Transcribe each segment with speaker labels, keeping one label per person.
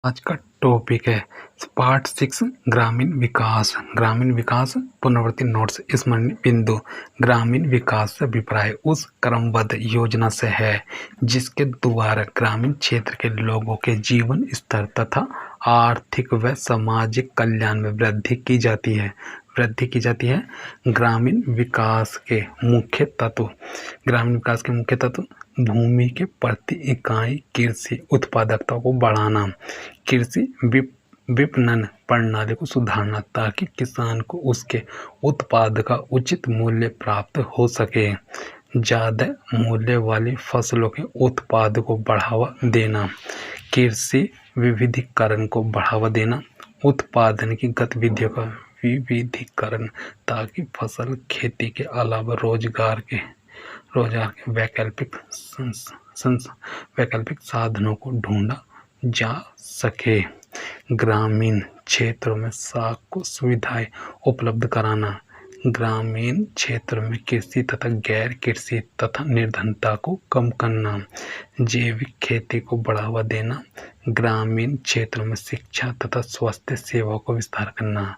Speaker 1: आज का टॉपिक है पार्ट 6 ग्रामीण विकास। ग्रामीण विकास पुनरावृत्ति नोट्स स्मरणीय बिंदु। ग्रामीण विकास से अभिप्राय उस क्रमबद्ध योजना से है जिसके द्वारा ग्रामीण क्षेत्र के लोगों के जीवन स्तर तथा आर्थिक व सामाजिक कल्याण में वृद्धि की जाती है। ग्रामीण विकास के मुख्य तत्व। ग्रामीण विकास के मुख्य तत्व भूमि के प्रति इकाई कृषि उत्पादकता को बढ़ाना, कृषि विपणन प्रणाली को सुधारना ताकि किसान को उसके उत्पाद का उचित मूल्य प्राप्त हो सके, ज़्यादा मूल्य वाली फसलों के उत्पाद को बढ़ावा देना, कृषि विविधीकरण को बढ़ावा देना, उत्पादन की गतिविधियों का विविधीकरण ताकि फसल खेती के अलावा रोजगार के वैकल्पिक साधनों को ढूंढा जा सके। ग्रामीण क्षेत्रों में साख सुविधाएं उपलब्ध कराना, ग्रामीण क्षेत्र में कृषि तथा गैर कृषि तथा निर्धनता को कम करना, जैविक खेती को बढ़ावा देना, ग्रामीण क्षेत्रों में शिक्षा तथा स्वास्थ्य सेवाओं को विस्तार करना।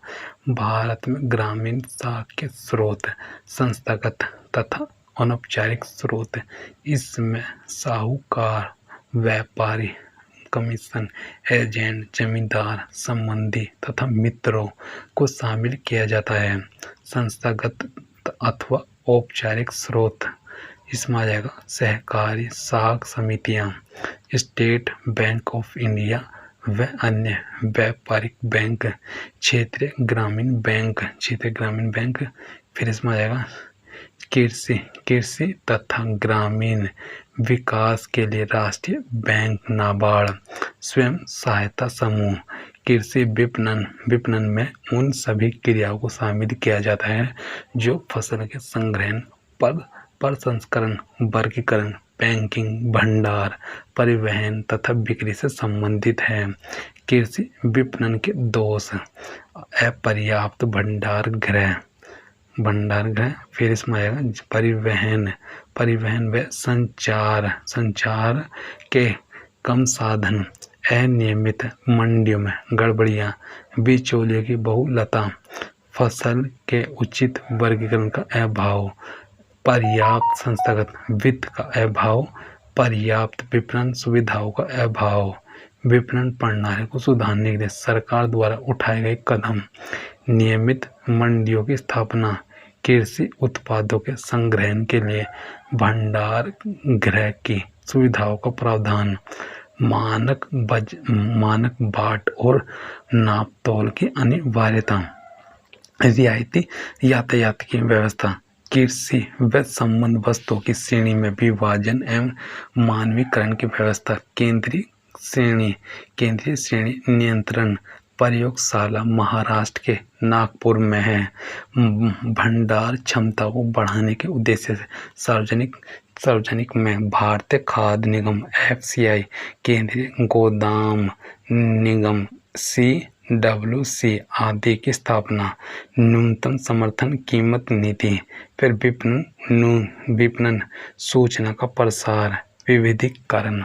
Speaker 1: भारत में ग्रामीण साख के स्रोत संस्थागत तथा अनौपचारिक स्रोत, इसमें साहूकार, व्यापारी, कमीशन एजेंट, जमींदार, संबंधी तथा मित्रों को शामिल किया जाता है। संस्थागत अथवा औपचारिक स्रोत, इसमें आ जाएगा सहकारी साख समितियां, स्टेट बैंक ऑफ इंडिया व अन्य व्यापारिक बैंक, क्षेत्रीय ग्रामीण बैंक। फिर इसमें आ जाएगा कृषि तथा ग्रामीण विकास के लिए राष्ट्रीय बैंक नाबार्ड, स्वयं सहायता समूह। कृषि विपणन में उन सभी क्रियाओं को शामिल किया जाता है जो फसल के संग्रहण, प्रसंस्करण, वर्गीकरण, पैकिंग, भंडार, परिवहन तथा बिक्री से संबंधित है। कृषि विपणन के दोष: अपर्याप्त भंडार गृह। फिर इसमें आएगा परिवहन व संचार के कम साधन, अनियमित मंडियों में गड़बड़ियां, बिचौलियों की बहुलता, फसल के उचित वर्गीकरण का अभाव, पर्याप्त संस्थागत वित्त का अभाव, पर्याप्त विपणन सुविधाओं का अभाव। विपणन प्रणाली को सुधारने के लिए सरकार द्वारा उठाए गए कदम: नियमित मंडियों की स्थापना, कृषि उत्पादों के संग्रहण के लिए भंडार गृह की सुविधाओं का प्रावधान, मानक बाट और नापतोल की अनिवार्यता, रियायती यातायात की व्यवस्था, कृषि व संबद्ध वस्तुओं की श्रेणी में विभाजन एवं मानवीकरण की व्यवस्था, केंद्रीय श्रेणी नियंत्रण प्रयोगशाला महाराष्ट्र के नागपुर में है। भंडार क्षमता को बढ़ाने के उद्देश्य से सार्वजनिक में भारतीय खाद्य निगम FCI, केंद्रीय गोदाम निगम CWC आदि की स्थापना, न्यूनतम समर्थन कीमत नीति। फिर विपणन सूचना का प्रसार, विविधीकरण,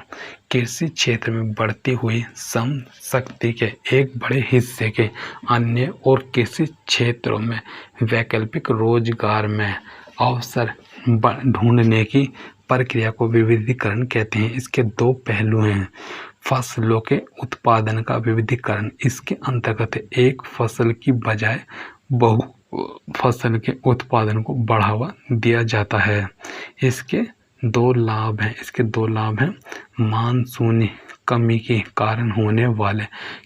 Speaker 1: कृषि क्षेत्र में बढ़ती हुई श्रम शक्ति के एक बड़े हिस्से के अन्य और कृषि क्षेत्रों में वैकल्पिक रोजगार में अवसर ढूंढने की प्रक्रिया को विविधीकरण कहते हैं। इसके दो पहलू हैं: फसलों के उत्पादन का विविधीकरण, इसके अंतर्गत एक फसल की बजाय बहु फसल के उत्पादन को बढ़ावा दिया जाता है। इसके दो लाभ हैं। मानसूनी कमी के कारण होने वाले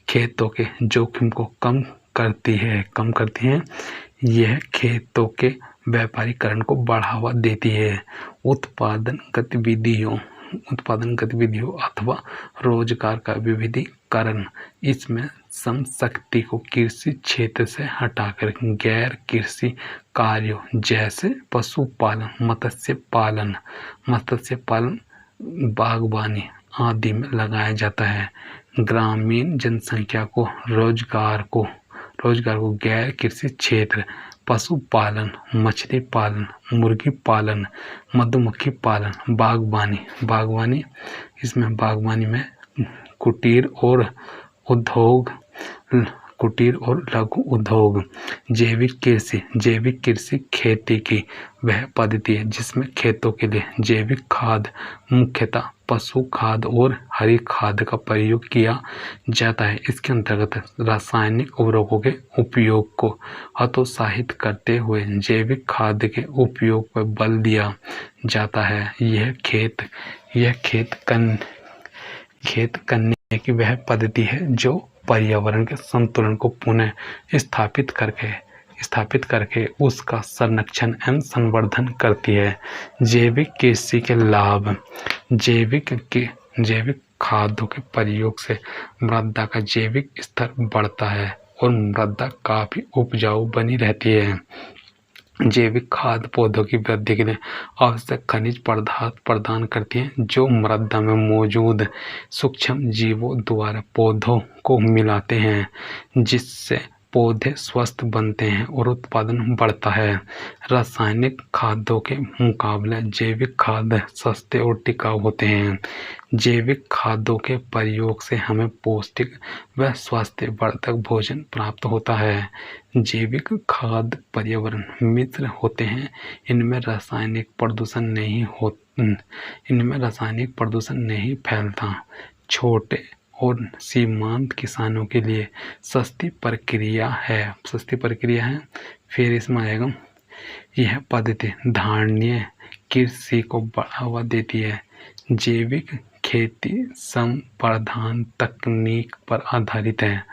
Speaker 1: खेतों के जोखिम को कम करती है। यह खेतों के व्यापारीकरण को बढ़ावा देती है। उत्पादन गतिविधियों अथवा रोजगार का विविधीकरण, इसमें श्रम शक्ति को कृषि क्षेत्र से हटाकर गैर कृषि कार्यों जैसे पशुपालन, मत्स्य पालन, बागवानी आदि में लगाया जाता है। ग्रामीण जनसंख्या को रोजगार को गैर कृषि क्षेत्र, पशुपालन, मछली पालन, मुर्गी पालन, मधुमक्खी पालन, बागवानी, इसमें बागवानी में कुटीर और उद्योग, कुटीर और लघु उद्योग। जैविक कृषि खेती की वह पद्धति है जिसमें खेतों के लिए जैविक खाद, मुख्यतः पशु खाद और हरी खाद का प्रयोग किया जाता है। इसके अंतर्गत रासायनिक उर्वरकों के उपयोग को हतोत्साहित करते हुए जैविक खाद के उपयोग पर बल दिया जाता है। यह खेत करने की वह पद्धति है जो पर्यावरण के संतुलन को पुनः स्थापित करके उसका संरक्षण एवं संवर्धन करती है। जैविक कृषि के लाभ। जैविक खादों के प्रयोग से मृदा का जैविक स्तर बढ़ता है और मृदा काफी उपजाऊ बनी रहती है। जैविक खाद पौधों की वृद्धि के लिए आवश्यक खनिज पदार्थ प्रदान करती हैं जो मृदा में मौजूद सूक्ष्म जीवों द्वारा पौधों को मिलाते हैं, जिससे पौधे स्वस्थ बनते हैं और उत्पादन बढ़ता है। रासायनिक खादों के मुकाबले जैविक खाद सस्ते और टिकाऊ होते हैं। जैविक खादों के प्रयोग से हमें पौष्टिक व स्वास्थ्यवर्धक भोजन प्राप्त होता है। जैविक खाद पर्यावरण मित्र होते हैं। इनमें रासायनिक प्रदूषण नहीं फैलता। छोटे और सीमांत किसानों के लिए सस्ती प्रक्रिया है। फिर इसमें आएगा, यह पद्धति धारणीय कृषि को बढ़ावा देती है। जैविक खेती श्रम प्रधान तकनीक पर आधारित है।